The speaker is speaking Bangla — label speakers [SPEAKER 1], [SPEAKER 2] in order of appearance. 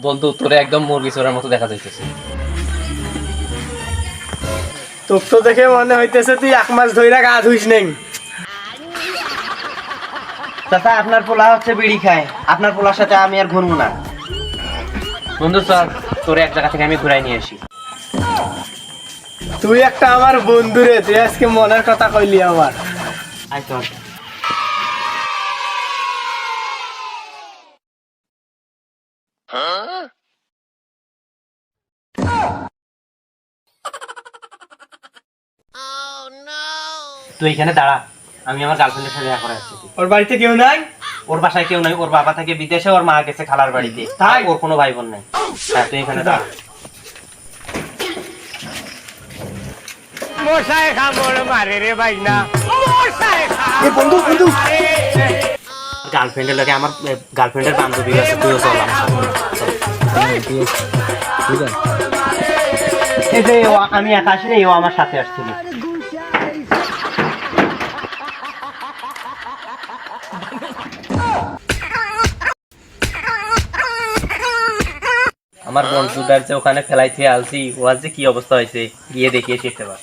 [SPEAKER 1] বন্ধু তোরে একদম মুরগি চোরের মতো দেখা যাইতেছে।
[SPEAKER 2] তোর তো দেখে মনে হইতেছে তুই 1 মাস ধইরা গা ধুইস নেই।
[SPEAKER 3] চাচা আপনার পোলা হচ্ছে বিড়ি খায়, আপনার পোলার সাথে আমি আর ঘুরবো না।
[SPEAKER 1] বন্ধু চল তোরে এক জায়গা থেকে আমি ঘুরাই নিয়ে আসি।
[SPEAKER 2] তুই একটা আমার বন্ধু রে, তুই আজকে মনের কথা কইলি আমার।
[SPEAKER 3] আয় চল। তুই এখানে দাঁড়া, আমি আমার গার্লফ্রেন্ডের সাথে দেখা করে আসছি।
[SPEAKER 2] ওর বাড়িতে কেউ নাই?
[SPEAKER 3] ওর বাসায় কেউ নাই, ওর বাবা থাকে বিদেশে, ওর মা গেছে খালার বাড়িতে, তাই ওর কোনো ভাই বোন নাই। হ্যাঁ তুই এখানে দাঁড়া।
[SPEAKER 2] মশাই খাবড় মারে রে ভাই না, মশাই খাবড়। বন্ধু বন্ধু
[SPEAKER 3] গার্লফ্রেন্ডের লাগে আমার গার্লফ্রেন্ডের বান্ধবী আছে, তুইও চল আমার সাথে। এই যে আমি একা আসিনি, ও আমার সাথে আসছিল।
[SPEAKER 1] আমার বন্ধুটার যে ওখানে ফেলাই থেকে আলছি, ও আজ যে কি অবস্থা হয়েছে গিয়ে দেখিয়ে শিখতে পার।